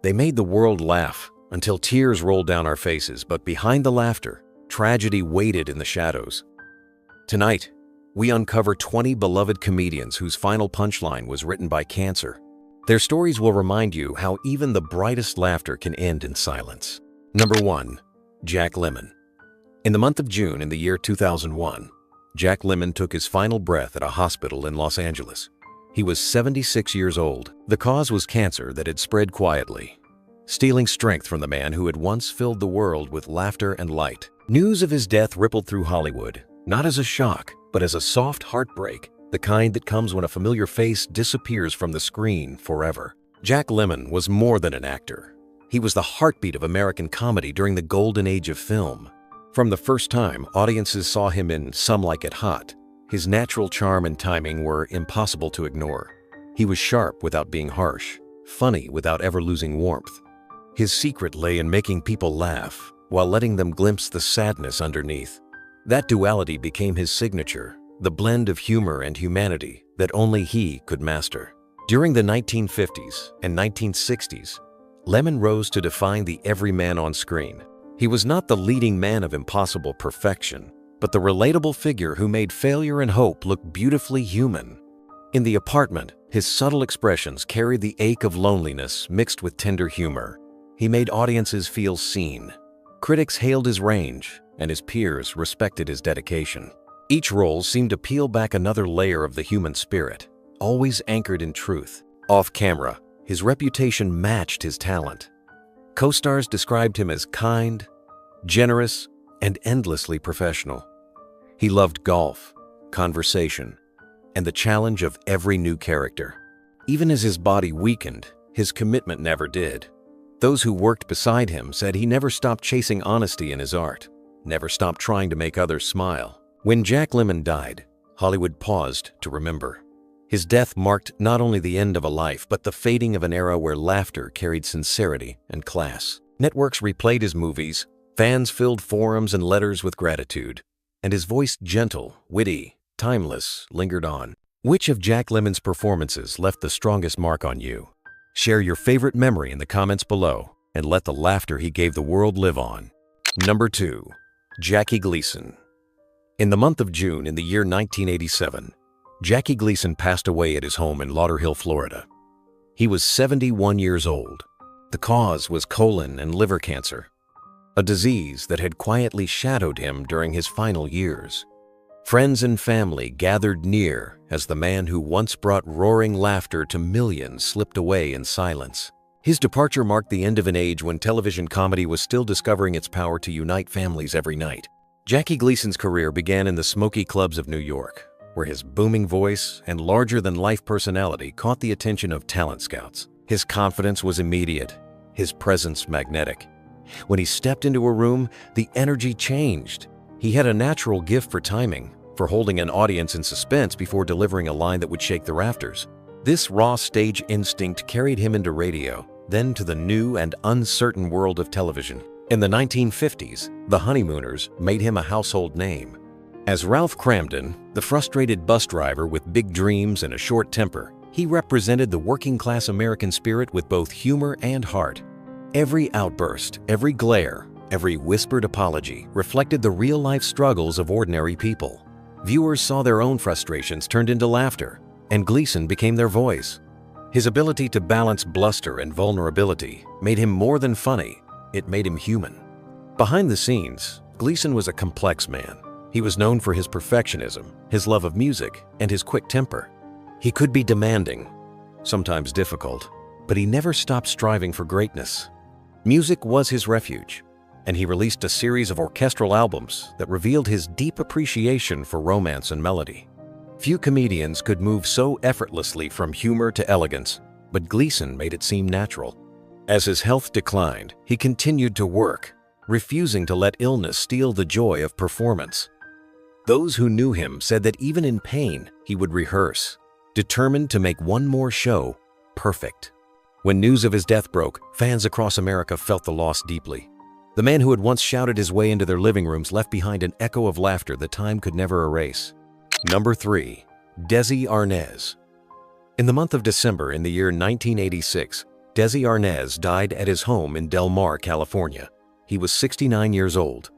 They made the world laugh until tears rolled down our faces, but behind the laughter, tragedy waited in the shadows. Tonight, we uncover 20 beloved comedians whose final punchline was written by cancer. Their stories will remind you how even the brightest laughter can end in silence. Number 1. Jack Lemmon. In the month of June in the year 2001, Jack Lemmon took his final breath at a hospital in Los Angeles. He was 76 years old. The cause was cancer that had spread quietly, stealing strength from the man who had once filled the world with laughter and light. News of his death rippled through Hollywood, not as a shock, but as a soft heartbreak, the kind that comes when a familiar face disappears from the screen forever. Jack Lemmon was more than an actor. He was the heartbeat of American comedy during the golden age of film. From the first time audiences saw him in Some Like It Hot, his natural charm and timing were impossible to ignore. He was sharp without being harsh, funny without ever losing warmth. His secret lay in making people laugh while letting them glimpse the sadness underneath. That duality became his signature, the blend of humor and humanity that only he could master. During the 1950s and 1960s, Lemmon rose to define the everyman on screen. He was not the leading man of impossible perfection, but the relatable figure who made failure and hope look beautifully human. In The Apartment, his subtle expressions carried the ache of loneliness mixed with tender humor. He made audiences feel seen. Critics hailed his range, and his peers respected his dedication. Each role seemed to peel back another layer of the human spirit, always anchored in truth. Off camera, his reputation matched his talent. Co-stars described him as kind, generous, and endlessly professional. He loved golf, conversation, and the challenge of every new character. Even as his body weakened, his commitment never did. Those who worked beside him said he never stopped chasing honesty in his art, never stopped trying to make others smile. When Jack Lemmon died, Hollywood paused to remember. His death marked not only the end of a life, but the fading of an era where laughter carried sincerity and class. Networks replayed his movies, fans filled forums and letters with gratitude, and his voice, gentle, witty, timeless, lingered on. Which of Jack Lemmon's performances left the strongest mark on you? Share your favorite memory in the comments below, and let the laughter he gave the world live on. Number 2. Jackie Gleason. In the month of June in the year 1987, Jackie Gleason passed away at his home in Lauderhill, Florida. He was 71 years old. The cause was colon and liver cancer, a disease that had quietly shadowed him during his final years. Friends and family gathered near as the man who once brought roaring laughter to millions slipped away in silence. His departure marked the end of an age when television comedy was still discovering its power to unite families every night. Jackie Gleason's career began in the smoky clubs of New York, where his booming voice and larger-than-life personality caught the attention of talent scouts. His confidence was immediate, his presence magnetic. When he stepped into a room, the energy changed. He had a natural gift for timing, for holding an audience in suspense before delivering a line that would shake the rafters. This raw stage instinct carried him into radio, then to the new and uncertain world of television. In the 1950s, the Honeymooners made him a household name. As Ralph Cramden, the frustrated bus driver with big dreams and a short temper, he represented the working-class American spirit with both humor and heart. Every outburst, every glare, every whispered apology reflected the real-life struggles of ordinary people. Viewers saw their own frustrations turned into laughter, and Gleason became their voice. His ability to balance bluster and vulnerability made him more than funny, it made him human. Behind the scenes, Gleason was a complex man. He was known for his perfectionism, his love of music, and his quick temper. He could be demanding, sometimes difficult, but he never stopped striving for greatness. Music was his refuge, and he released a series of orchestral albums that revealed his deep appreciation for romance and melody. Few comedians could move so effortlessly from humor to elegance, but Gleason made it seem natural. As his health declined, he continued to work, refusing to let illness steal the joy of performance. Those who knew him said that even in pain, he would rehearse, determined to make one more show perfect. When news of his death broke, fans across America felt the loss deeply. The man who had once shouted his way into their living rooms left behind an echo of laughter that time could never erase. Number 3. Desi Arnaz. In the month of December in the year 1986, Desi Arnaz died at his home in Del Mar, California. He was 69 years old.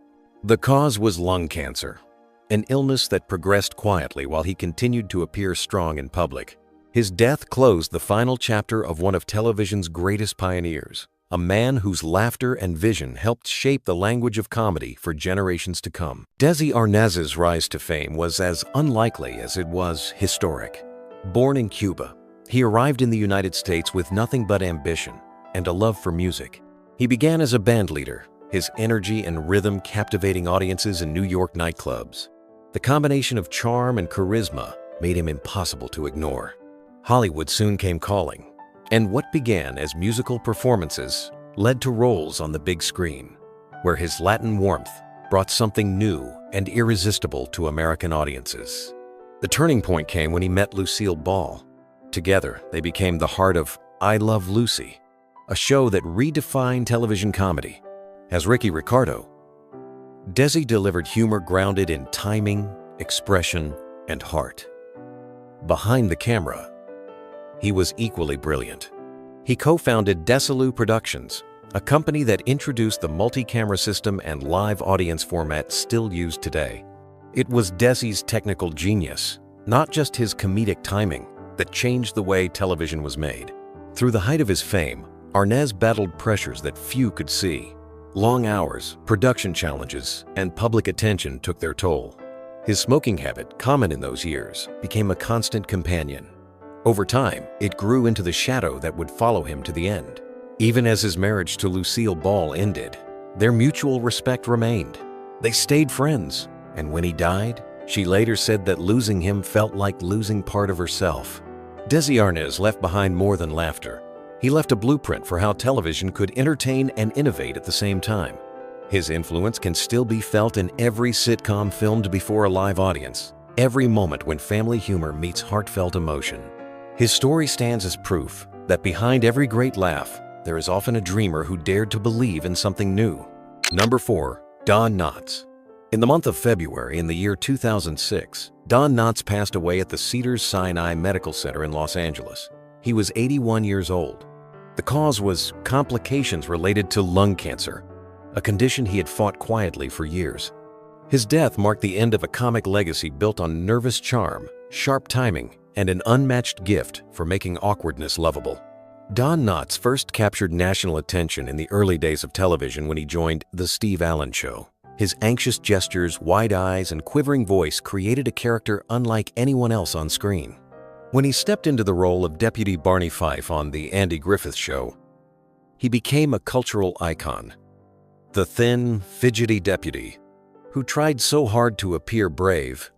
The cause was lung cancer, an illness that progressed quietly while he continued to appear strong in public. His death closed the final chapter of one of television's greatest pioneers, a man whose laughter and vision helped shape the language of comedy for generations to come. Desi Arnaz's rise to fame was as unlikely as it was historic. Born in Cuba, he arrived in the United States with nothing but ambition and a love for music. He began as a band leader, his energy and rhythm captivating audiences in New York nightclubs. The combination of charm and charisma made him impossible to ignore. Hollywood soon came calling, and what began as musical performances led to roles on the big screen, where his Latin warmth brought something new and irresistible to American audiences. The turning point came when he met Lucille Ball. Together, they became the heart of I Love Lucy, a show that redefined television comedy. As Ricky Ricardo, Desi delivered humor grounded in timing, expression, and heart. Behind the camera, he was equally brilliant. He co-founded Desilu Productions, a company that introduced the multi-camera system and live audience format still used today. It was Desi's technical genius, not just his comedic timing, that changed the way television was made. Through the height of his fame, Arnaz battled pressures that few could see. Long hours, production challenges, and public attention took their toll. His smoking habit, common in those years, became a constant companion. Over time, it grew into the shadow that would follow him to the end. Even as his marriage to Lucille Ball ended, their mutual respect remained. They stayed friends, and when he died, she later said that losing him felt like losing part of herself. Desi Arnaz left behind more than laughter. He left a blueprint for how television could entertain and innovate at the same time. His influence can still be felt in every sitcom filmed before a live audience, every moment when family humor meets heartfelt emotion. His story stands as proof that behind every great laugh, there is often a dreamer who dared to believe in something new. Number 4. Don Knotts. In the month of February in the year 2006, Don Knotts passed away at the Cedars-Sinai Medical Center in Los Angeles. He was 81 years old. The cause was complications related to lung cancer, a condition he had fought quietly for years. His death marked the end of a comic legacy built on nervous charm, sharp timing, and an unmatched gift for making awkwardness lovable. Don Knotts first captured national attention in the early days of television when he joined The Steve Allen Show. His anxious gestures, wide eyes, and quivering voice created a character unlike anyone else on screen. When he stepped into the role of Deputy Barney Fife on The Andy Griffith Show, he became a cultural icon. The thin, fidgety deputy, who tried so hard to appear brave,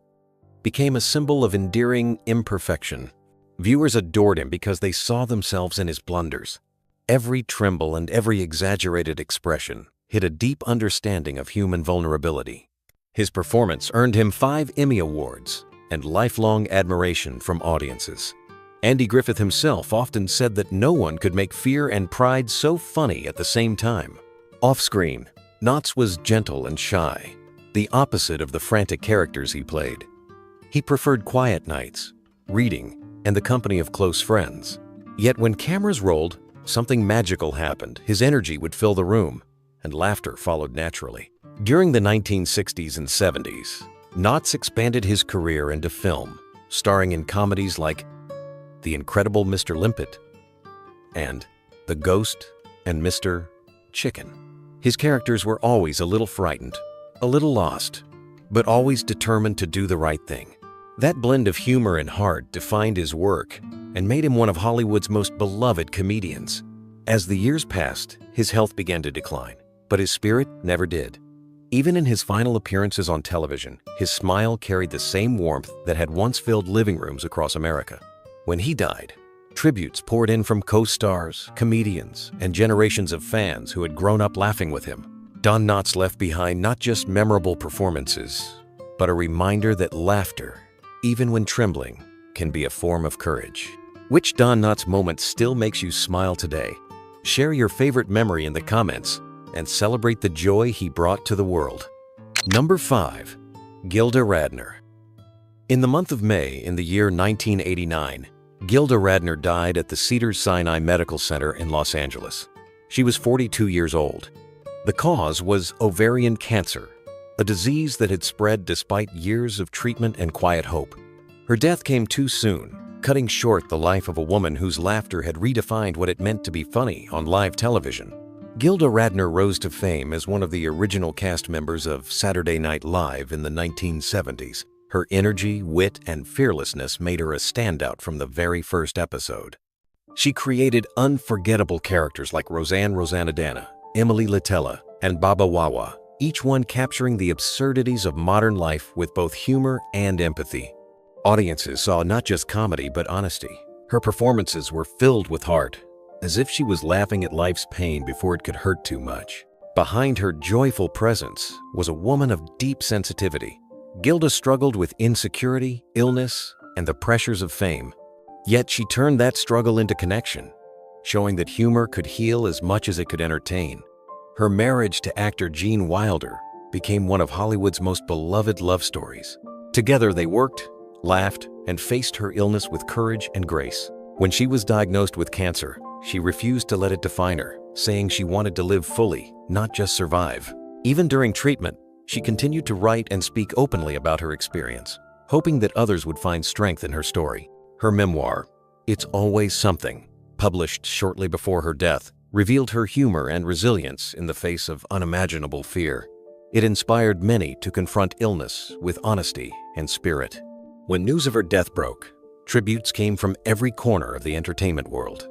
became a symbol of endearing imperfection. Viewers adored him because they saw themselves in his blunders. Every tremble and every exaggerated expression hid a deep understanding of human vulnerability. His performance earned him 5 Emmy Awards and lifelong admiration from audiences. Andy Griffith himself often said that no one could make fear and pride so funny at the same time. Off-screen, Knotts was gentle and shy, the opposite of the frantic characters he played. He preferred quiet nights, reading, and the company of close friends. Yet when cameras rolled, something magical happened. His energy would fill the room, and laughter followed naturally. During the 1960s and 70s, Knotts expanded his career into film, starring in comedies like The Incredible Mr. Limpet and The Ghost and Mr. Chicken. His characters were always a little frightened, a little lost, but always determined to do the right thing. That blend of humor and heart defined his work and made him one of Hollywood's most beloved comedians. As the years passed, his health began to decline, but his spirit never did. Even in his final appearances on television, his smile carried the same warmth that had once filled living rooms across America. When he died, tributes poured in from co-stars, comedians, and generations of fans who had grown up laughing with him. Don Knotts left behind not just memorable performances, but a reminder that laughter, even when trembling, can be a form of courage. Which Don Knotts moment still makes you smile today? Share your favorite memory in the comments and celebrate the joy he brought to the world. Number 5. Gilda Radner. In the month of May in the year 1989, Gilda Radner died at the Cedars-Sinai Medical Center in Los Angeles. She was 42 years old. The cause was ovarian cancer, a disease that had spread despite years of treatment and quiet hope. Her death came too soon, cutting short the life of a woman whose laughter had redefined what it meant to be funny on live television. Gilda Radner rose to fame as one of the original cast members of Saturday Night Live in the 1970s. Her energy, wit, and fearlessness made her a standout from the very first episode. She created unforgettable characters like Roseanne Rosanna, Emily Litella, and Baba Wawa, each one capturing the absurdities of modern life with both humor and empathy. Audiences saw not just comedy but honesty. Her performances were filled with heart, as if she was laughing at life's pain before it could hurt too much. Behind her joyful presence was a woman of deep sensitivity. Gilda struggled with insecurity, illness, and the pressures of fame. Yet she turned that struggle into connection, showing that humor could heal as much as it could entertain. Her marriage to actor Gene Wilder became one of Hollywood's most beloved love stories. Together they worked, laughed, and faced her illness with courage and grace. When she was diagnosed with cancer, she refused to let it define her, saying she wanted to live fully, not just survive. Even during treatment, she continued to write and speak openly about her experience, hoping that others would find strength in her story. Her memoir, It's Always Something, published shortly before her death, revealed her humor and resilience in the face of unimaginable fear. It inspired many to confront illness with honesty and spirit. When news of her death broke, tributes came from every corner of the entertainment world.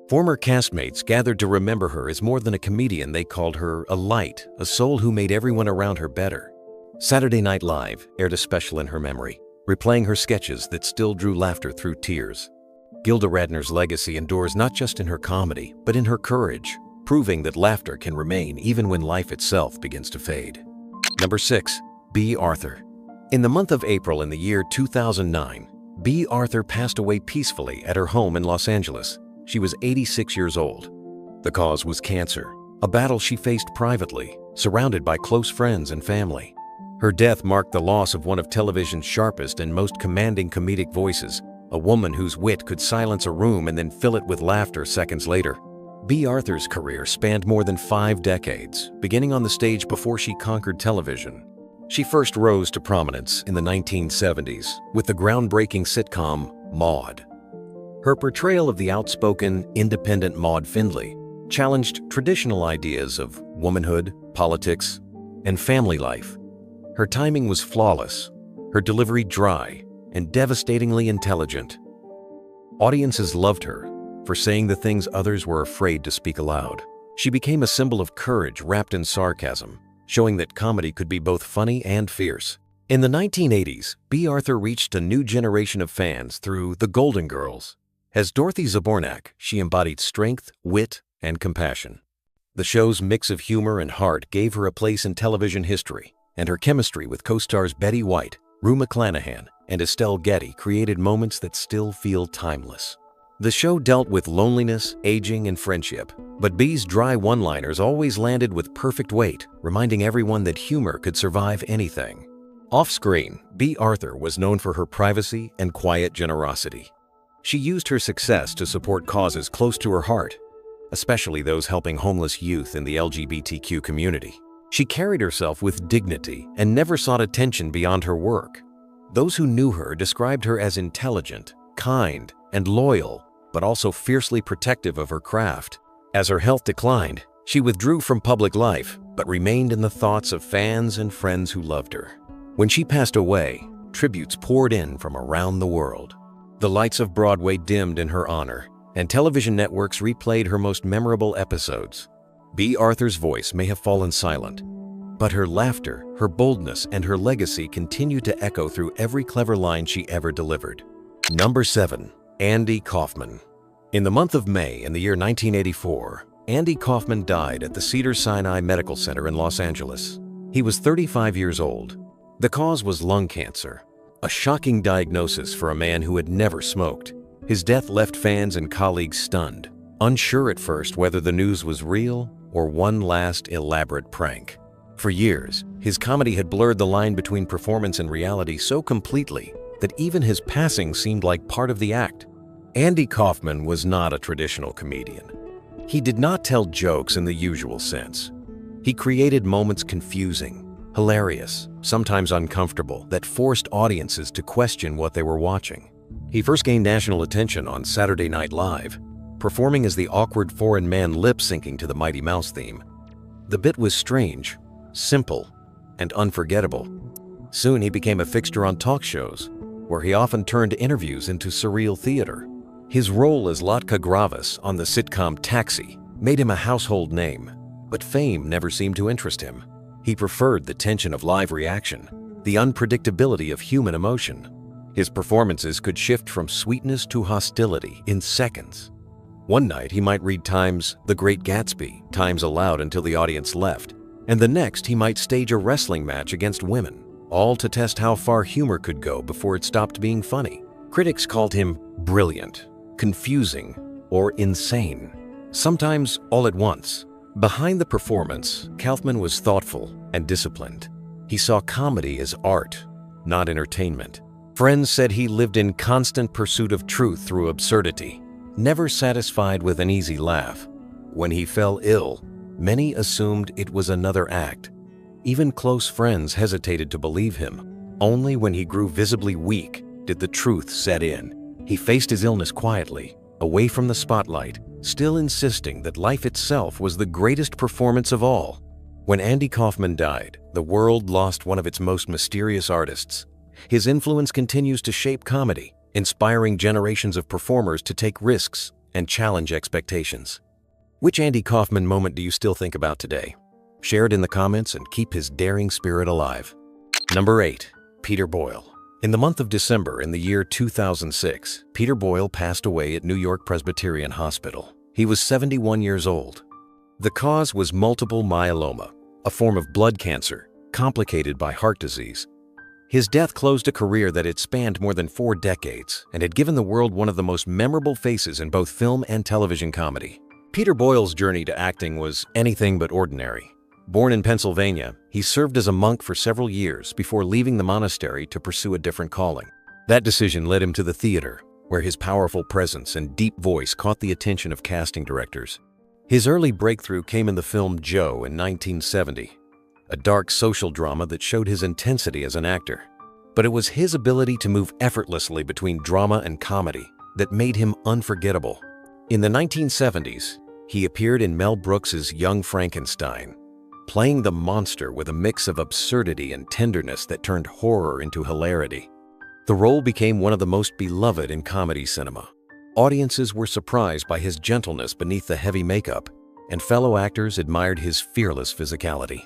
Former castmates gathered to remember her as more than a comedian. They called her a light, a soul who made everyone around her better. Saturday Night Live aired a special in her memory, replaying her sketches that still drew laughter through tears. Gilda Radner's legacy endures not just in her comedy, but in her courage, proving that laughter can remain even when life itself begins to fade. Number 6. Bea Arthur. In the month of April in the year 2009, Bea Arthur passed away peacefully at her home in Los Angeles. She was 86 years old. The cause was cancer, a battle she faced privately, surrounded by close friends and family. Her death marked the loss of one of television's sharpest and most commanding comedic voices, a woman whose wit could silence a room and then fill it with laughter seconds later. Bea Arthur's career spanned more than 5 decades, beginning on the stage before she conquered television. She first rose to prominence in the 1970s with the groundbreaking sitcom Maude. Her portrayal of the outspoken, independent Maude Findlay challenged traditional ideas of womanhood, politics, and family life. Her timing was flawless, her delivery dry, and devastatingly intelligent. Audiences loved her for saying the things others were afraid to speak aloud. She became a symbol of courage wrapped in sarcasm, showing that comedy could be both funny and fierce. In the 1980s, Bea Arthur reached a new generation of fans through The Golden Girls. As Dorothy Zbornak, she embodied strength, wit, and compassion. The show's mix of humor and heart gave her a place in television history, and her chemistry with co-stars Betty White, Rue McClanahan, and Estelle Getty created moments that still feel timeless. The show dealt with loneliness, aging, and friendship, but Bea's dry one-liners always landed with perfect weight, reminding everyone that humor could survive anything. Off-screen, Bea Arthur was known for her privacy and quiet generosity. She used her success to support causes close to her heart, especially those helping homeless youth in the LGBTQ community. She carried herself with dignity and never sought attention beyond her work. Those who knew her described her as intelligent, kind, and loyal, but also fiercely protective of her craft. As her health declined, she withdrew from public life, but remained in the thoughts of fans and friends who loved her. When she passed away, tributes poured in from around the world. The lights of Broadway dimmed in her honor, and television networks replayed her most memorable episodes. Bea Arthur's voice may have fallen silent, but her laughter, her boldness, and her legacy continue to echo through every clever line she ever delivered. Number 7. Andy Kaufman. In the month of May in the year 1984, Andy Kaufman died at the Cedars-Sinai Medical Center in Los Angeles. He was 35 years old. The cause was lung cancer, a shocking diagnosis for a man who had never smoked. His death left fans and colleagues stunned, unsure at first whether the news was real or one last elaborate prank. For years, his comedy had blurred the line between performance and reality so completely that even his passing seemed like part of the act. Andy Kaufman was not a traditional comedian. He did not tell jokes in the usual sense. He created moments confusing, hilarious, sometimes uncomfortable, that forced audiences to question what they were watching. He first gained national attention on Saturday Night Live, performing as the awkward foreign man lip-syncing to the Mighty Mouse theme. The bit was strange, simple, and unforgettable. Soon he became a fixture on talk shows, where he often turned interviews into surreal theater. His role as Latka Gravis on the sitcom Taxi made him a household name, but fame never seemed to interest him. He preferred the tension of live reaction, the unpredictability of human emotion. His performances could shift from sweetness to hostility in seconds. One night he might read Time's The Great Gatsby, times aloud until the audience left, and the next he might stage a wrestling match against women, all to test how far humor could go before it stopped being funny. Critics called him brilliant, confusing, or insane, sometimes all at once. Behind the performance, Kaufman was thoughtful and disciplined. He saw comedy as art, not entertainment. Friends said he lived in constant pursuit of truth through absurdity, never satisfied with an easy laugh. When he fell ill, many assumed it was another act. Even close friends hesitated to believe him. Only when he grew visibly weak did the truth set in. He faced his illness quietly, away from the spotlight, still insisting that life itself was the greatest performance of all. When Andy Kaufman died, the world lost one of its most mysterious artists. His influence continues to shape comedy, inspiring generations of performers to take risks and challenge expectations. Which Andy Kaufman moment do you still think about today? Share it in the comments and keep his daring spirit alive. Number 8. Peter Boyle. In the month of December in the year 2006, Peter Boyle passed away at New York Presbyterian Hospital. He was 71 years old. The cause was multiple myeloma, a form of blood cancer, complicated by heart disease. His death closed a career that had spanned more than 4 decades and had given the world one of the most memorable faces in both film and television comedy. Peter Boyle's journey to acting was anything but ordinary. Born in Pennsylvania, he served as a monk for several years before leaving the monastery to pursue a different calling. That decision led him to the theater, where his powerful presence and deep voice caught the attention of casting directors. His early breakthrough came in the film Joe in 1970, a dark social drama that showed his intensity as an actor. But it was his ability to move effortlessly between drama and comedy that made him unforgettable. In the 1970s, he appeared in Mel Brooks's Young Frankenstein, playing the monster with a mix of absurdity and tenderness that turned horror into hilarity. The role became one of the most beloved in comedy cinema. Audiences were surprised by his gentleness beneath the heavy makeup, and fellow actors admired his fearless physicality.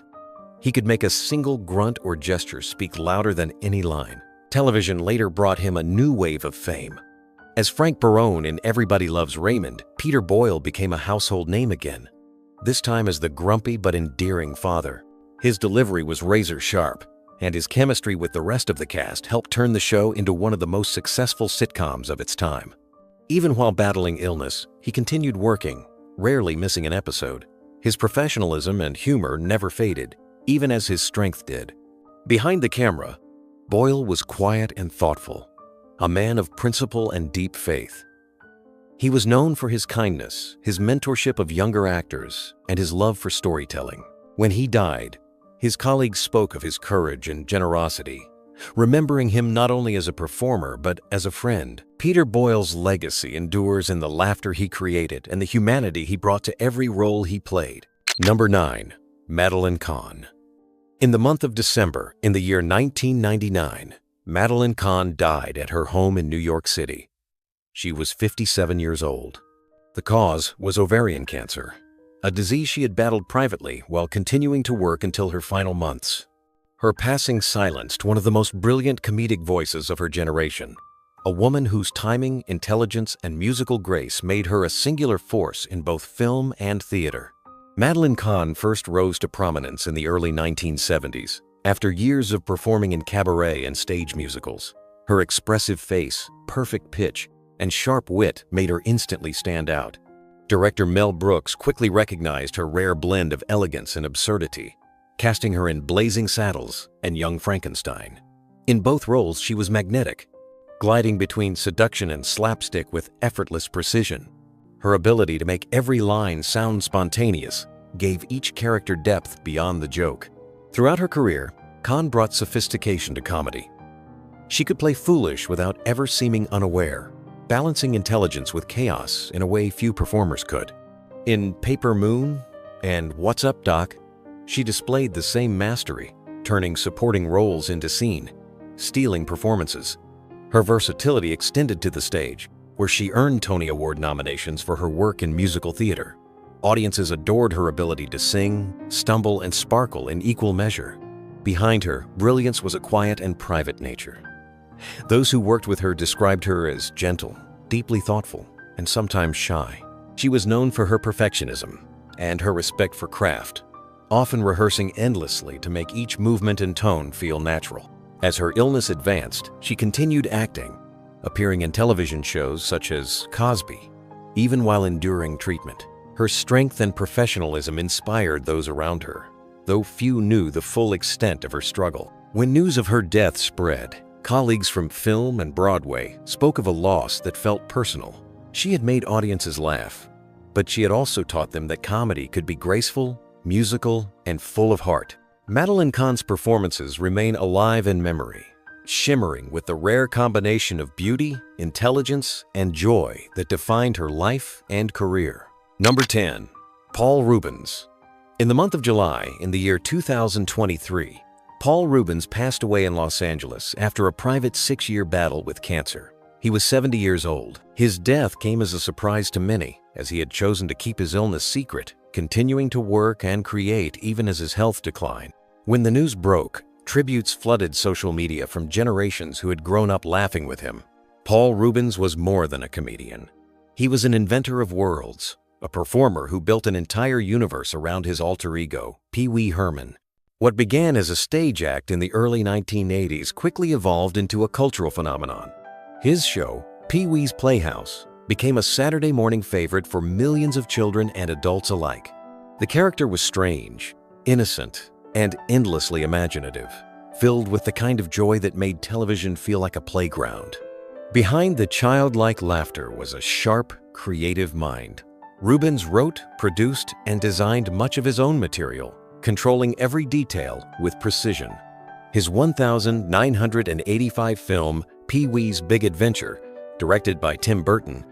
He could make a single grunt or gesture speak louder than any line. Television later brought him a new wave of fame. As Frank Barone in Everybody Loves Raymond, Peter Boyle became a household name again, this time as the grumpy but endearing father. His delivery was razor sharp, and his chemistry with the rest of the cast helped turn the show into one of the most successful sitcoms of its time. Even while battling illness, he continued working, rarely missing an episode. His professionalism and humor never faded, even as his strength did. Behind the camera, Boyle was quiet and thoughtful, a man of principle and deep faith. He was known for his kindness, his mentorship of younger actors, and his love for storytelling. When he died, his colleagues spoke of his courage and generosity, remembering him not only as a performer but as a friend. Peter Boyle's legacy endures in the laughter he created and the humanity he brought to every role he played. Number 9. Madeline Kahn. In the month of December in the year 1999, Madeline Kahn died at her home in New York City. She was 57 years old. The cause was ovarian cancer, a disease she had battled privately while continuing to work until her final months. Her passing silenced one of the most brilliant comedic voices of her generation, a woman whose timing, intelligence, and musical grace made her a singular force in both film and theater. Madeline Kahn first rose to prominence in the early 1970s, after years of performing in cabaret and stage musicals. Her expressive face, perfect pitch, and sharp wit made her instantly stand out. Director Mel Brooks quickly recognized her rare blend of elegance and absurdity, casting her in Blazing Saddles and Young Frankenstein. In both roles, she was magnetic, gliding between seduction and slapstick with effortless precision. Her ability to make every line sound spontaneous gave each character depth beyond the joke. Throughout her career, Khan brought sophistication to comedy. She could play foolish without ever seeming unaware, balancing intelligence with chaos in a way few performers could. In Paper Moon and What's Up, Doc?, she displayed the same mastery, turning supporting roles into scene, stealing performances. Her versatility extended to the stage, where she earned Tony Award nominations for her work in musical theater. Audiences adored her ability to sing, stumble, and sparkle in equal measure. Behind her, brilliance was a quiet and private nature. Those who worked with her described her as gentle, deeply thoughtful, and sometimes shy. She was known for her perfectionism and her respect for craft, often rehearsing endlessly to make each movement and tone feel natural. As her illness advanced, she continued acting, appearing in television shows such as Cosby, even while enduring treatment. Her strength and professionalism inspired those around her, though few knew the full extent of her struggle. When news of her death spread, colleagues from film and Broadway spoke of a loss that felt personal. She had made audiences laugh, but she had also taught them that comedy could be graceful, musical, and full of heart. Madeline Kahn's performances remain alive in memory, shimmering with the rare combination of beauty, intelligence, and joy that defined her life and career. Number 10. Paul Reubens. In the month of July in the year 2023, Paul Reubens passed away in Los Angeles after a private 6-year battle with cancer. He was 70 years old. His death came as a surprise to many, as he had chosen to keep his illness secret, continuing to work and create even as his health declined. When the news broke, tributes flooded social media from generations who had grown up laughing with him. Paul Reubens was more than a comedian. He was an inventor of worlds, a performer who built an entire universe around his alter ego, Pee Wee Herman. What began as a stage act in the early 1980s quickly evolved into a cultural phenomenon. His show, Pee Wee's Playhouse, became a Saturday morning favorite for millions of children and adults alike. The character was strange, innocent, and endlessly imaginative, filled with the kind of joy that made television feel like a playground. Behind the childlike laughter was a sharp, creative mind. Reubens wrote, produced, and designed much of his own material, controlling every detail with precision. His 1985 film, Pee Wee's Big Adventure, directed by Tim Burton,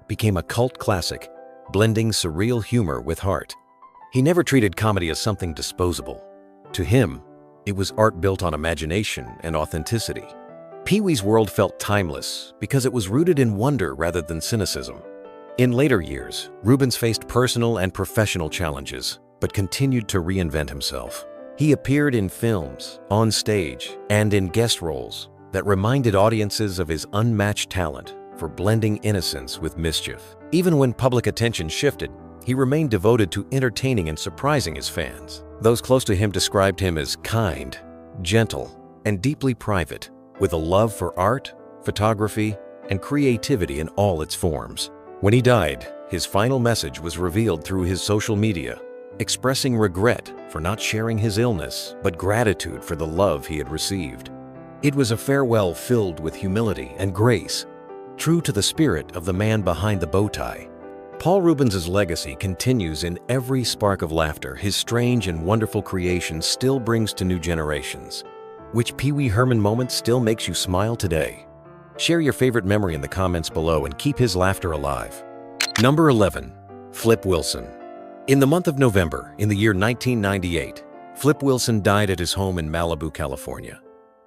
became a cult classic, blending surreal humor with heart. He never treated comedy as something disposable. To him, it was art built on imagination and authenticity. Pee Wee's world felt timeless because it was rooted in wonder rather than cynicism. In later years, Reubens faced personal and professional challenges, but continued to reinvent himself. He appeared in films, on stage, and in guest roles that reminded audiences of his unmatched talent for blending innocence with mischief. Even when public attention shifted, he remained devoted to entertaining and surprising his fans. Those close to him described him as kind, gentle, and deeply private, with a love for art, photography, and creativity in all its forms. When he died, his final message was revealed through his social media, expressing regret for not sharing his illness, but gratitude for the love he had received. It was a farewell filled with humility and grace, true to the spirit of the man behind the bow tie. Paul Reubens' legacy continues in every spark of laughter his strange and wonderful creation still brings to new generations. Which Pee Wee Herman moment still makes you smile today? Share your favorite memory in the comments below and keep his laughter alive. Number 11. Flip Wilson. In the month of November, in the year 1998, Flip Wilson died at his home in Malibu, California.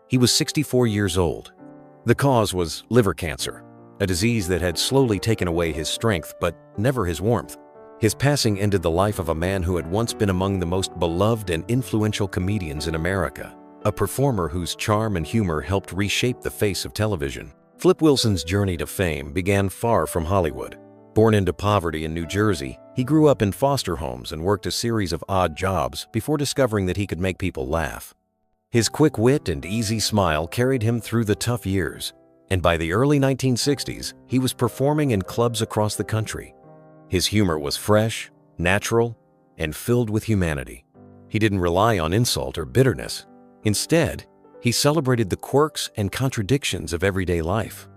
He was 64 years old. The cause was liver cancer, a disease that had slowly taken away his strength but never his warmth. His passing ended the life of a man who had once been among the most beloved and influential comedians in America, a performer whose charm and humor helped reshape the face of television. Flip Wilson's journey to fame began far from Hollywood. Born into poverty in New Jersey, he grew up in foster homes and worked a series of odd jobs before discovering that he could make people laugh. His quick wit and easy smile carried him through the tough years, and by the early 1960s, he was performing in clubs across the country. His humor was fresh, natural, and filled with humanity. He didn't rely on insult or bitterness. Instead, he celebrated the quirks and contradictions of everyday life.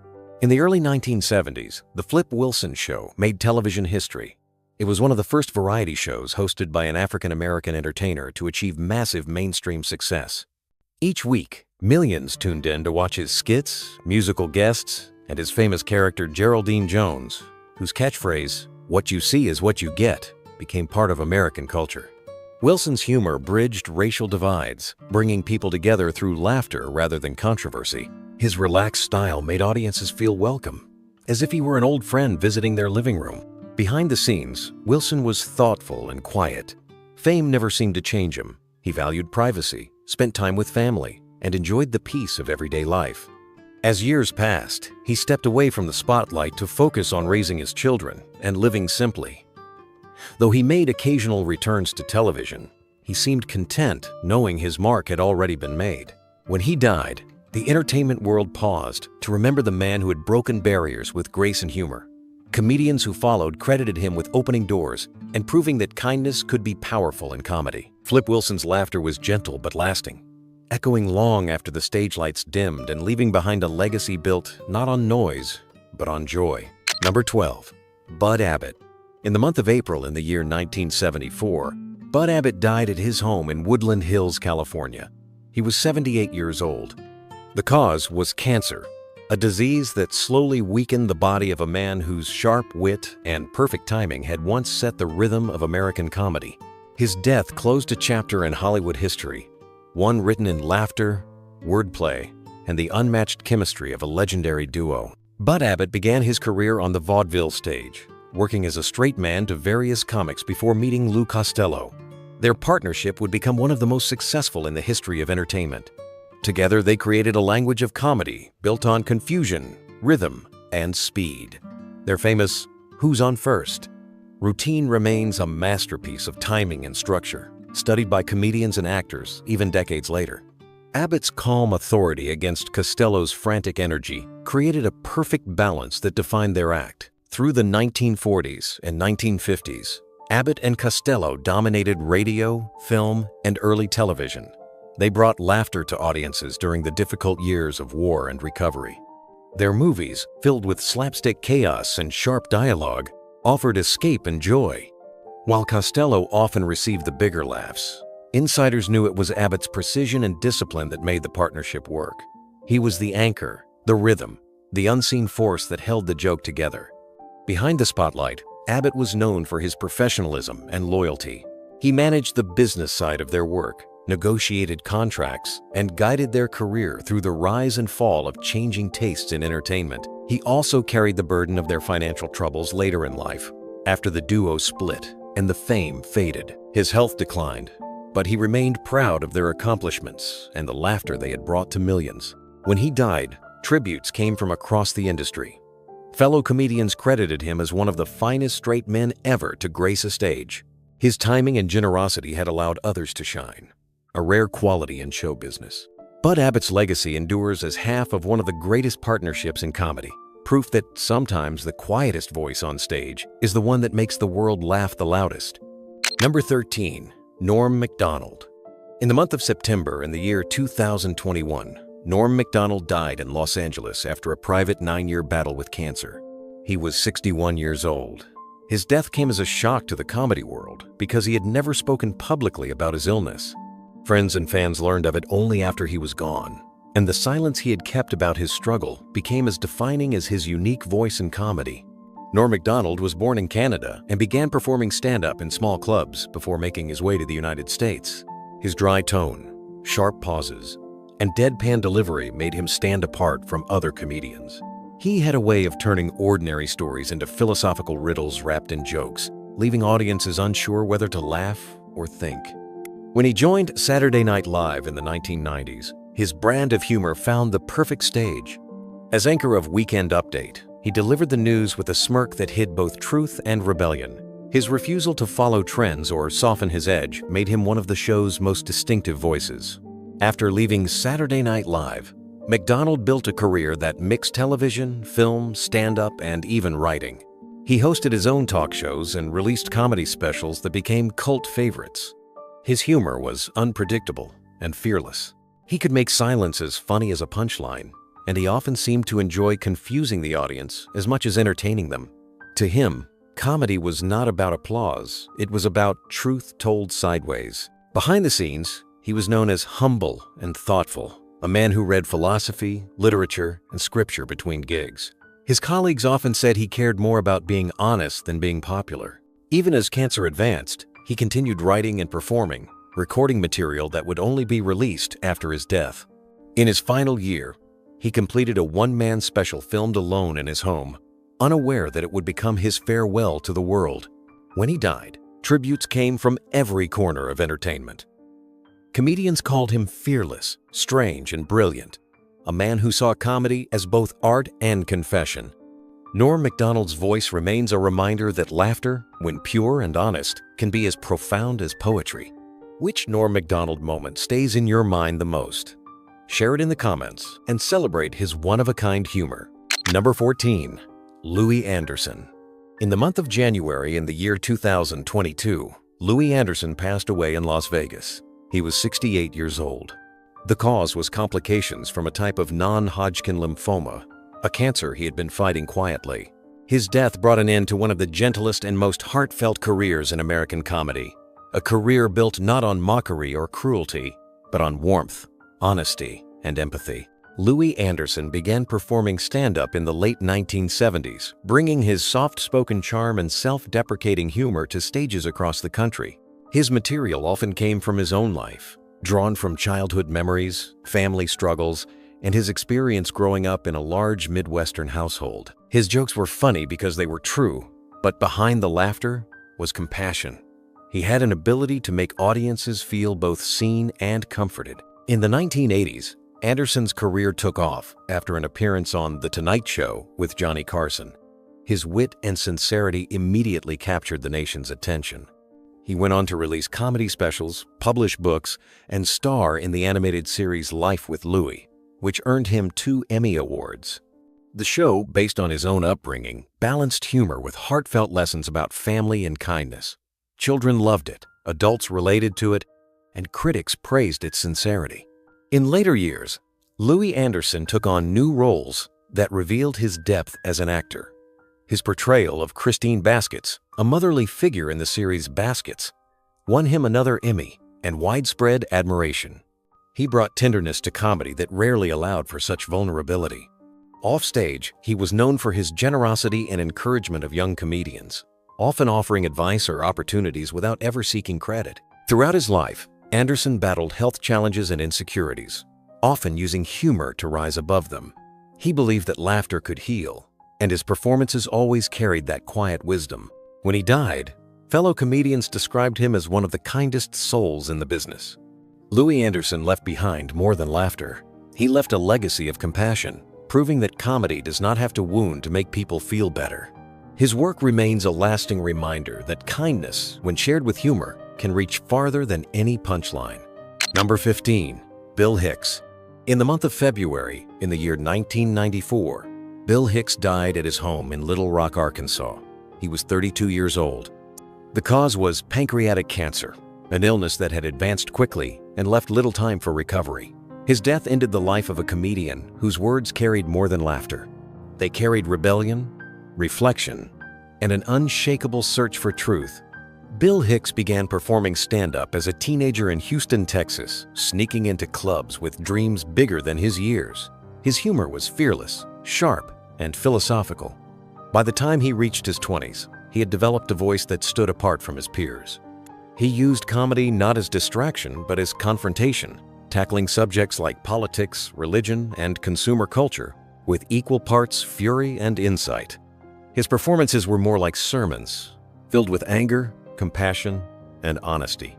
In the early 1970s, The Flip Wilson Show made television history. It was one of the first variety shows hosted by an African-American entertainer to achieve massive mainstream success. Each week, millions tuned in to watch his skits, musical guests, and his famous character Geraldine Jones, whose catchphrase, "What you see is what you get," became part of American culture. Wilson's humor bridged racial divides, bringing people together through laughter rather than controversy. His relaxed style made audiences feel welcome, as if he were an old friend visiting their living room. Behind the scenes, Wilson was thoughtful and quiet. Fame never seemed to change him. He valued privacy, spent time with family, and enjoyed the peace of everyday life. As years passed, he stepped away from the spotlight to focus on raising his children and living simply. Though he made occasional returns to television, he seemed content knowing his mark had already been made. When he died, the entertainment world paused to remember the man who had broken barriers with grace and humor. Comedians who followed credited him with opening doors and proving that kindness could be powerful in comedy. Flip Wilson's laughter was gentle but lasting, echoing long after the stage lights dimmed and leaving behind a legacy built not on noise, but on joy. Number 12. Bud Abbott. In the month of April in the year 1974, Bud Abbott died at his home in Woodland Hills, California. He was 78 years old. The cause was cancer, a disease that slowly weakened the body of a man whose sharp wit and perfect timing had once set the rhythm of American comedy. His death closed a chapter in Hollywood history, one written in laughter, wordplay, and the unmatched chemistry of a legendary duo. Bud Abbott began his career on the vaudeville stage, working as a straight man to various comics before meeting Lou Costello. Their partnership would become one of the most successful in the history of entertainment. Together, they created a language of comedy built on confusion, rhythm, and speed. Their famous "Who's on First" routine remains a masterpiece of timing and structure, studied by comedians and actors even decades later. Abbott's calm authority against Costello's frantic energy created a perfect balance that defined their act. Through the 1940s and 1950s, Abbott and Costello dominated radio, film, and early television. They brought laughter to audiences during the difficult years of war and recovery. Their movies, filled with slapstick chaos and sharp dialogue, offered escape and joy. While Costello often received the bigger laughs, insiders knew it was Abbott's precision and discipline that made the partnership work. He was the anchor, the rhythm, the unseen force that held the joke together. Behind the spotlight, Abbott was known for his professionalism and loyalty. He managed the business side of their work, negotiated contracts, and guided their career through the rise and fall of changing tastes in entertainment. He also carried the burden of their financial troubles later in life, after the duo split and the fame faded. His health declined, but he remained proud of their accomplishments and the laughter they had brought to millions. When he died, tributes came from across the industry. Fellow comedians credited him as one of the finest straight men ever to grace a stage. His timing and generosity had allowed others to shine, a rare quality in show business. Bud Abbott's legacy endures as half of one of the greatest partnerships in comedy, proof that sometimes the quietest voice on stage is the one that makes the world laugh the loudest. Number 13. Norm Macdonald. In the month of September in the year 2021, Norm Macdonald died in Los Angeles after a private 9-year battle with cancer. He was 61 years old. His death came as a shock to the comedy world because he had never spoken publicly about his illness. Friends and fans learned of it only after he was gone, and the silence he had kept about his struggle became as defining as his unique voice in comedy. Norm Macdonald was born in Canada and began performing stand-up in small clubs before making his way to the United States. His dry tone, sharp pauses, and deadpan delivery made him stand apart from other comedians. He had a way of turning ordinary stories into philosophical riddles wrapped in jokes, leaving audiences unsure whether to laugh or think. When he joined Saturday Night Live in the 1990s, his brand of humor found the perfect stage. As anchor of Weekend Update, he delivered the news with a smirk that hid both truth and rebellion. His refusal to follow trends or soften his edge made him one of the show's most distinctive voices. After leaving Saturday Night Live, Macdonald built a career that mixed television, film, stand-up, and even writing. He hosted his own talk shows and released comedy specials that became cult favorites. His humor was unpredictable and fearless. He could make silence as funny as a punchline, and he often seemed to enjoy confusing the audience as much as entertaining them. To him, comedy was not about applause, it was about truth told sideways. Behind the scenes, he was known as humble and thoughtful, a man who read philosophy, literature, and scripture between gigs. His colleagues often said he cared more about being honest than being popular. Even as cancer advanced, he continued writing and performing, recording material that would only be released after his death. In his final year, he completed a one-man special filmed alone in his home, unaware that it would become his farewell to the world. When he died, tributes came from every corner of entertainment. Comedians called him fearless, strange, and brilliant, a man who saw comedy as both art and confession. Norm Macdonald's voice remains a reminder that laughter, when pure and honest, can be as profound as poetry. Which Norm Macdonald moment stays in your mind the most? Share it in the comments and celebrate his one-of-a-kind humor. Number 14. Louis Anderson. In the month of January in the year 2022, Louis Anderson passed away in Las Vegas. He was 68 years old. The cause was complications from a type of non-Hodgkin lymphoma, a cancer he had been fighting quietly. His death brought an end to one of the gentlest and most heartfelt careers in American comedy, a career built not on mockery or cruelty, but on warmth, honesty, and empathy. Louis Anderson began performing stand-up in the late 1970s, bringing his soft-spoken charm and self-deprecating humor to stages across the country. His material often came from his own life, drawn from childhood memories, family struggles, and his experience growing up in a large Midwestern household. His jokes were funny because they were true, but behind the laughter was compassion. He had an ability to make audiences feel both seen and comforted. In the 1980s, Anderson's career took off after an appearance on The Tonight Show with Johnny Carson. His wit and sincerity immediately captured the nation's attention. He went on to release comedy specials, publish books, and star in the animated series Life with Louie, which earned him 2 Emmy Awards. The show, based on his own upbringing, balanced humor with heartfelt lessons about family and kindness. Children loved it, adults related to it, and critics praised its sincerity. In later years, Louis Anderson took on new roles that revealed his depth as an actor. His portrayal of Christine Baskets, a motherly figure in the series Baskets, won him another Emmy and widespread admiration. He brought tenderness to comedy that rarely allowed for such vulnerability. Offstage, he was known for his generosity and encouragement of young comedians, often offering advice or opportunities without ever seeking credit. Throughout his life, Anderson battled health challenges and insecurities, often using humor to rise above them. He believed that laughter could heal, and his performances always carried that quiet wisdom. When he died, fellow comedians described him as one of the kindest souls in the business. Louis Anderson left behind more than laughter. He left a legacy of compassion, proving that comedy does not have to wound to make people feel better. His work remains a lasting reminder that kindness, when shared with humor, can reach farther than any punchline. Number 15. Bill Hicks. In the month of February, in the year 1994, Bill Hicks died at his home in Little Rock, Arkansas. He was 32 years old. The cause was pancreatic cancer, an illness that had advanced quickly and left little time for recovery. His death ended the life of a comedian whose words carried more than laughter. They carried rebellion, reflection, and an unshakable search for truth. Bill Hicks began performing stand-up as a teenager in Houston, Texas, sneaking into clubs with dreams bigger than his years. His humor was fearless, sharp, and philosophical. By the time he reached his 20s, he had developed a voice that stood apart from his peers. He used comedy not as distraction, but as confrontation, tackling subjects like politics, religion, and consumer culture with equal parts fury and insight. His performances were more like sermons, filled with anger, compassion, and honesty.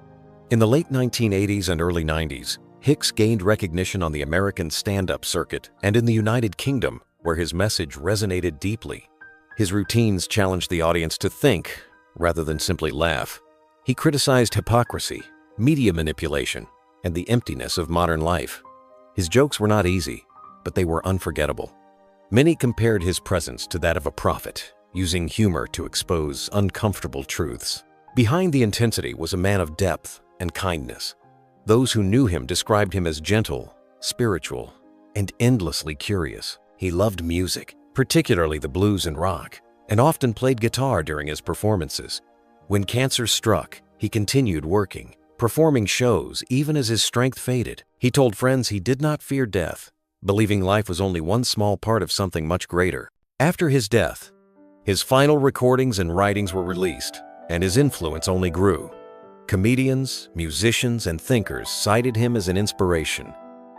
In the late 1980s and early 90s, Hicks gained recognition on the American stand-up circuit and in the United Kingdom, where his message resonated deeply. His routines challenged the audience to think, rather than simply laugh. He criticized hypocrisy, media manipulation, and the emptiness of modern life. His jokes were not easy, but they were unforgettable. Many compared his presence to that of a prophet, using humor to expose uncomfortable truths. Behind the intensity was a man of depth and kindness. Those who knew him described him as gentle, spiritual, and endlessly curious. He loved music, particularly the blues and rock, and often played guitar during his performances. When cancer struck, he continued working, performing shows even as his strength faded. He told friends he did not fear death, believing life was only one small part of something much greater. After his death, his final recordings and writings were released, and his influence only grew. Comedians, musicians, and thinkers cited him as an inspiration,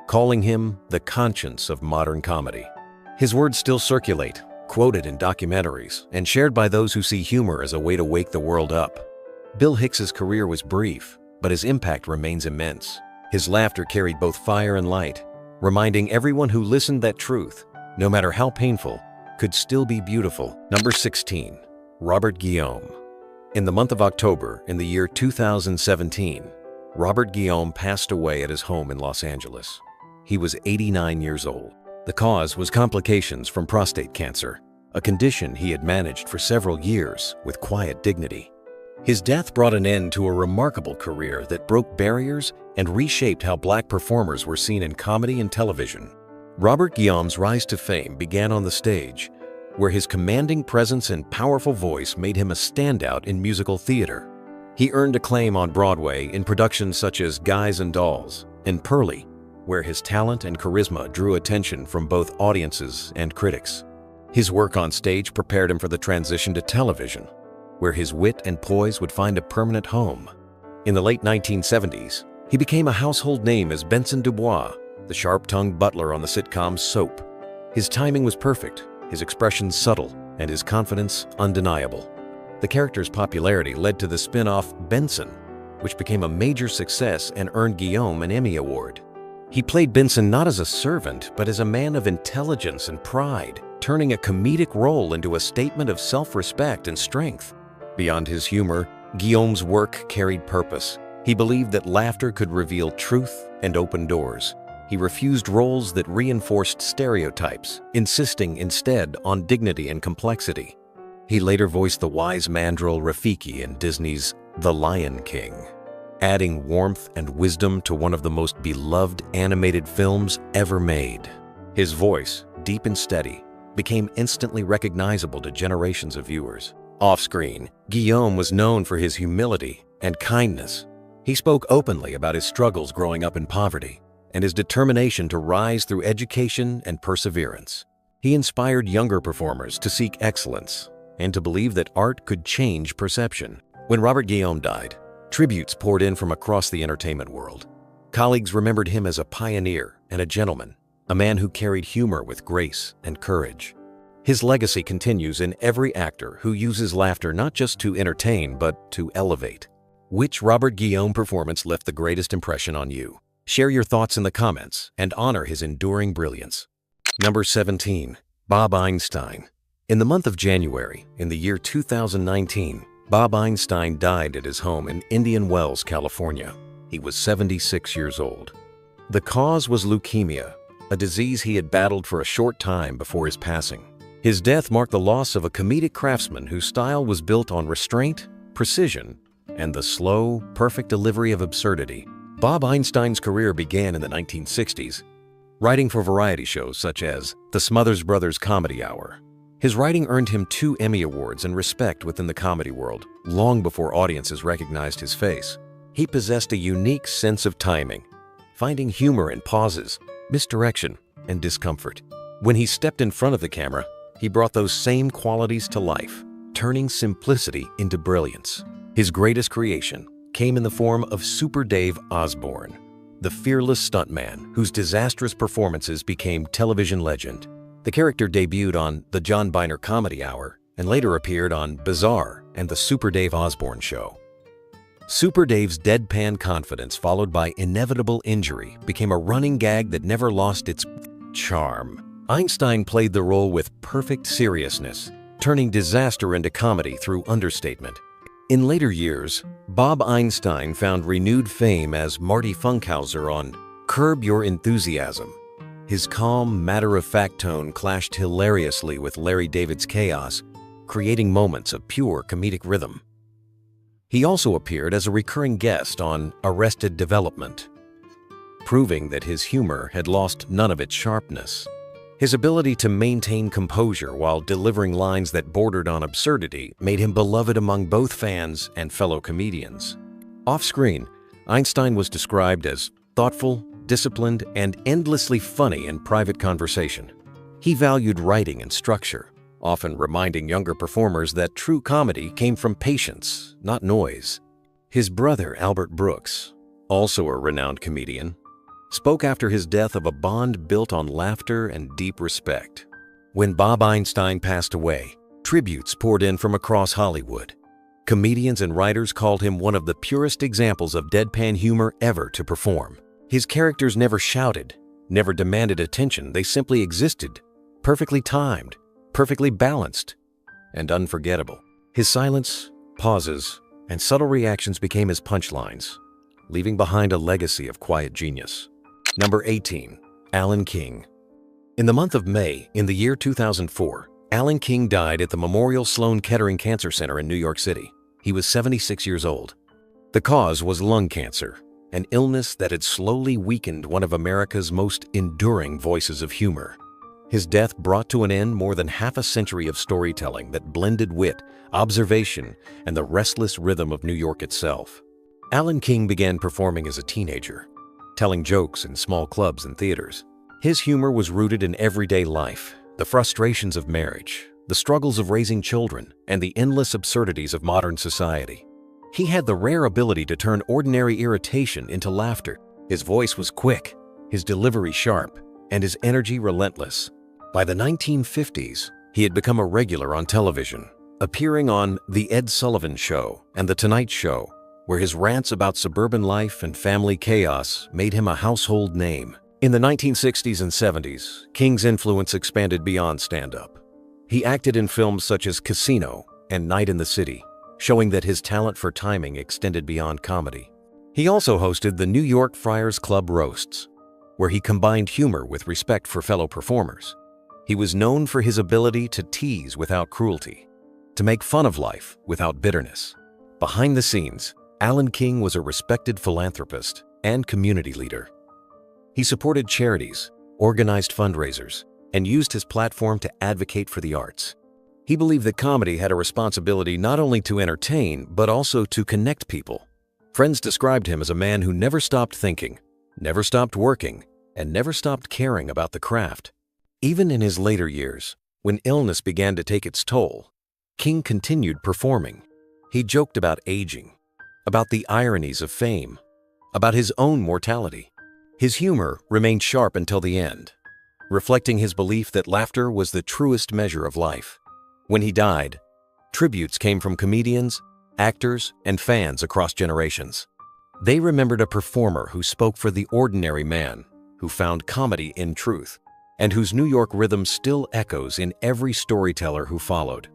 calling him the conscience of modern comedy. His words still circulate, quoted in documentaries, and shared by those who see humor as a way to wake the world up. Bill Hicks's career was brief, but his impact remains immense. His laughter carried both fire and light, reminding everyone who listened that truth, no matter how painful, could still be beautiful. Number 16. Robert Guillaume. In the month of October in the year 2017, Robert Guillaume passed away at his home in Los Angeles. He was 89 years old. The cause was complications from prostate cancer, a condition he had managed for several years with quiet dignity. His death brought an end to a remarkable career that broke barriers and reshaped how Black performers were seen in comedy and television. Robert Guillaume's rise to fame began on the stage, where his commanding presence and powerful voice made him a standout in musical theater. He earned acclaim on Broadway in productions such as Guys and Dolls and Pearly, where his talent and charisma drew attention from both audiences and critics. His work on stage prepared him for the transition to television, where his wit and poise would find a permanent home. In the late 1970s, he became a household name as Benson Dubois, the sharp-tongued butler on the sitcom Soap. His timing was perfect, his expressions subtle, and his confidence undeniable. The character's popularity led to the spin-off Benson, which became a major success and earned Guillaume an Emmy Award. He played Benson not as a servant, but as a man of intelligence and pride, turning a comedic role into a statement of self-respect and strength. Beyond his humor, Guillaume's work carried purpose. He believed that laughter could reveal truth and open doors. He refused roles that reinforced stereotypes, insisting instead on dignity and complexity. He later voiced the wise mandrill Rafiki in Disney's The Lion King, adding warmth and wisdom to one of the most beloved animated films ever made. His voice, deep and steady, became instantly recognizable to generations of viewers. Off-screen, Guillaume was known for his humility and kindness. He spoke openly about his struggles growing up in poverty and his determination to rise through education and perseverance. He inspired younger performers to seek excellence and to believe that art could change perception. When Robert Guillaume died, tributes poured in from across the entertainment world. Colleagues remembered him as a pioneer and a gentleman, a man who carried humor with grace and courage. His legacy continues in every actor who uses laughter not just to entertain, but to elevate. Which Robert Guillaume performance left the greatest impression on you? Share your thoughts in the comments and honor his enduring brilliance. Number 17. Bob Einstein. In the month of January, in the year 2019, Bob Einstein died at his home in Indian Wells, California. He was 76 years old. The cause was leukemia, a disease he had battled for a short time before his passing. His death marked the loss of a comedic craftsman whose style was built on restraint, precision, and the slow, perfect delivery of absurdity. Bob Einstein's career began in the 1960s, writing for variety shows such as The Smothers Brothers Comedy Hour. His writing earned him 2 Emmy Awards and respect within the comedy world, long before audiences recognized his face. He possessed a unique sense of timing, finding humor in pauses, misdirection, and discomfort. When he stepped in front of the camera, he brought those same qualities to life, turning simplicity into brilliance. His greatest creation came in the form of Super Dave Osborne, the fearless stuntman whose disastrous performances became television legend. The character debuted on The John Biner Comedy Hour and later appeared on Bizarre and The Super Dave Osborne Show. Super Dave's deadpan confidence followed by inevitable injury became a running gag that never lost its charm. Einstein played the role with perfect seriousness, turning disaster into comedy through understatement. In later years, Bob Einstein found renewed fame as Marty Funkhauser on Curb Your Enthusiasm. His calm, matter-of-fact tone clashed hilariously with Larry David's chaos, creating moments of pure comedic rhythm. He also appeared as a recurring guest on Arrested Development. proving that his humor had lost none of its sharpness. His ability to maintain composure while delivering lines that bordered on absurdity made him beloved among both fans and fellow comedians. Off-screen, Einstein was described as thoughtful, disciplined, and endlessly funny in private conversation. He valued writing and structure, often reminding younger performers that true comedy came from patience, not noise. His brother, Albert Brooks, also a renowned comedian, spoke after his death of a bond built on laughter and deep respect. When Bob Einstein passed away, tributes poured in from across Hollywood. Comedians and writers called him one of the purest examples of deadpan humor ever to perform. His characters never shouted, never demanded attention. They simply existed, perfectly timed, perfectly balanced, and unforgettable. His silence, pauses, and subtle reactions became his punchlines, leaving behind a legacy of quiet genius. Number 18. Alan King. In the month of May, in the year 2004, Alan King died at the Memorial Sloan Kettering Cancer Center in New York City. He was 76 years old. The cause was lung cancer, an illness that had slowly weakened one of America's most enduring voices of humor. His death brought to an end more than half a century of storytelling that blended wit, observation, and the restless rhythm of New York itself. Alan King began performing as a teenager, telling jokes in small clubs and theaters. His humor was rooted in everyday life, the frustrations of marriage, the struggles of raising children, and the endless absurdities of modern society. He had the rare ability to turn ordinary irritation into laughter. His voice was quick, his delivery sharp, and his energy relentless. By the 1950s, he had become a regular on television, appearing on The Ed Sullivan Show and The Tonight Show, where his rants about suburban life and family chaos made him a household name. In the 1960s and 70s, King's influence expanded beyond stand-up. He acted in films such as Casino and Night in the City, showing that his talent for timing extended beyond comedy. He also hosted the New York Friars Club Roasts, where he combined humor with respect for fellow performers. He was known for his ability to tease without cruelty, to make fun of life without bitterness. Behind the scenes, Alan King was a respected philanthropist and community leader. He supported charities, organized fundraisers, and used his platform to advocate for the arts. He believed that comedy had a responsibility not only to entertain, but also to connect people. Friends described him as a man who never stopped thinking, never stopped working, and never stopped caring about the craft. Even in his later years, when illness began to take its toll, King continued performing. He joked about aging, about the ironies of fame, about his own mortality. His humor remained sharp until the end, reflecting his belief that laughter was the truest measure of life. When he died, tributes came from comedians, actors, and fans across generations. They remembered a performer who spoke for the ordinary man, who found comedy in truth, and whose New York rhythm still echoes in every storyteller who followed.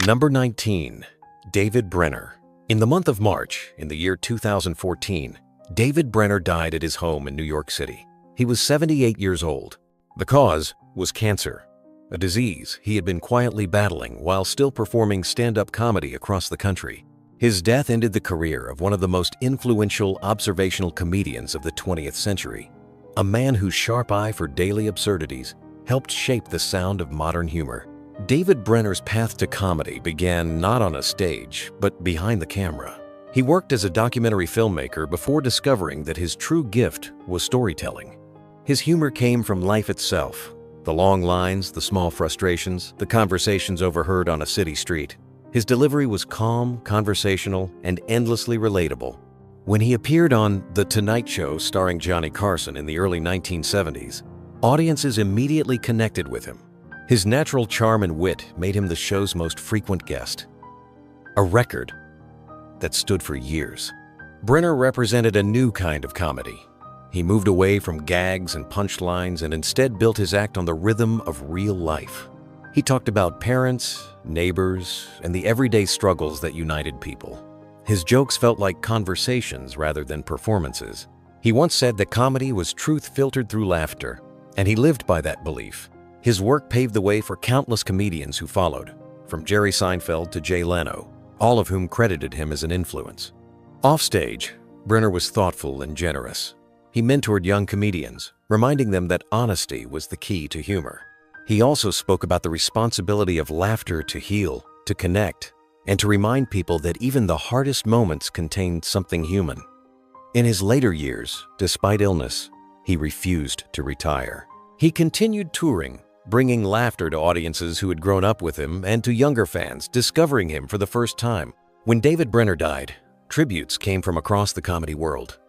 Number 19. David Brenner. In the month of March, in the year 2014, David Brenner died at his home in New York City. He was 78 years old. The cause was cancer, a disease he had been quietly battling while still performing stand-up comedy across the country. His death ended the career of one of the most influential observational comedians of the 20th century, a man whose sharp eye for daily absurdities helped shape the sound of modern humor. David Brenner's path to comedy began not on a stage, but behind the camera. He worked as a documentary filmmaker before discovering that his true gift was storytelling. His humor came from life itself, the long lines, the small frustrations, the conversations overheard on a city street. His delivery was calm, conversational, and endlessly relatable. When he appeared on The Tonight Show starring Johnny Carson in the early 1970s, audiences immediately connected with him. His natural charm and wit made him the show's most frequent guest, a record that stood for years. Brenner represented a new kind of comedy. He moved away from gags and punchlines and instead built his act on the rhythm of real life. He talked about parents, neighbors, and the everyday struggles that united people. His jokes felt like conversations rather than performances. He once said that comedy was truth filtered through laughter, and he lived by that belief. His work paved the way for countless comedians who followed, from Jerry Seinfeld to Jay Leno, all of whom credited him as an influence. Offstage, Brenner was thoughtful and generous. He mentored young comedians, reminding them that honesty was the key to humor. He also spoke about the responsibility of laughter to heal, to connect, and to remind people that even the hardest moments contained something human. In his later years, despite illness, he refused to retire. He continued touring, bringing laughter to audiences who had grown up with him and to younger fans discovering him for the first time. When David Brenner died, tributes came from across the comedy world.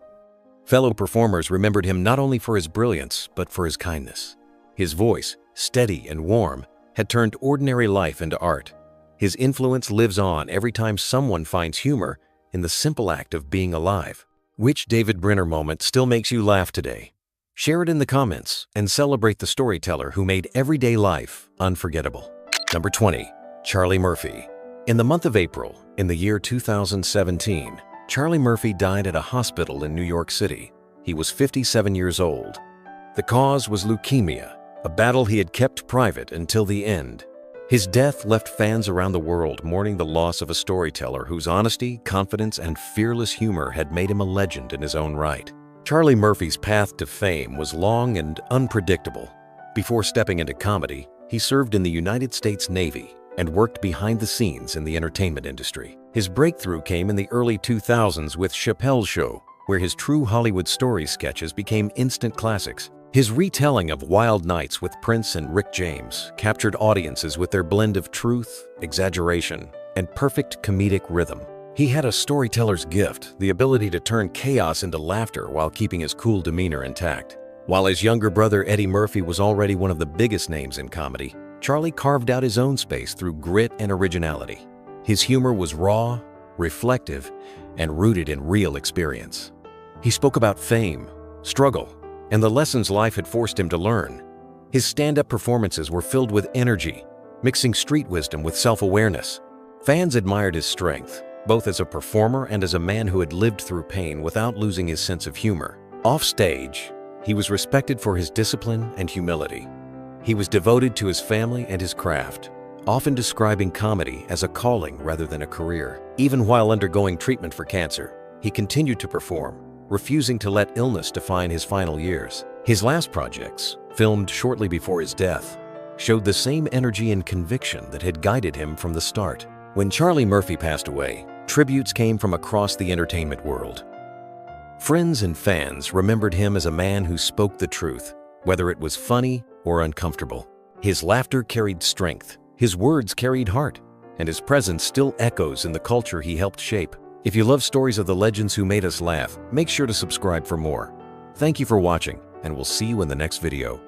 Fellow performers remembered him not only for his brilliance, but for his kindness. His voice, steady and warm, had turned ordinary life into art. His influence lives on every time someone finds humor in the simple act of being alive. Which David Brenner moment still makes you laugh today? Share it in the comments and celebrate the storyteller who made everyday life unforgettable. Number 20. Charlie Murphy. In the month of April, in the year 2017, Charlie Murphy died at a hospital in New York City. He was 57 years old. The cause was leukemia, a battle he had kept private until the end. His death left fans around the world mourning the loss of a storyteller whose honesty, confidence, and fearless humor had made him a legend in his own right. Charlie Murphy's path to fame was long and unpredictable. Before stepping into comedy, he served in the United States Navy and worked behind the scenes in the entertainment industry. His breakthrough came in the early 2000s with Chappelle's Show, where his true Hollywood story sketches became instant classics. His retelling of Wild Nights with Prince and Rick James captured audiences with their blend of truth, exaggeration, and perfect comedic rhythm. He had a storyteller's gift, the ability to turn chaos into laughter while keeping his cool demeanor intact. While his younger brother Eddie Murphy was already one of the biggest names in comedy, Charlie carved out his own space through grit and originality. His humor was raw, reflective, and rooted in real experience. He spoke about fame, struggle, and the lessons life had forced him to learn. His stand-up performances were filled with energy, mixing street wisdom with self-awareness. Fans admired his strength, both as a performer and as a man who had lived through pain without losing his sense of humor. Off stage, he was respected for his discipline and humility. He was devoted to his family and his craft, often describing comedy as a calling rather than a career. Even while undergoing treatment for cancer, he continued to perform, refusing to let illness define his final years. His last projects, filmed shortly before his death, showed the same energy and conviction that had guided him from the start. When Charlie Murphy passed away, tributes came from across the entertainment world. Friends and fans remembered him as a man who spoke the truth, whether it was funny or uncomfortable. His laughter carried strength, his words carried heart, and his presence still echoes in the culture he helped shape. If you love stories of the legends who made us laugh, make sure to subscribe for more. Thank you for watching, and we'll see you in the next video.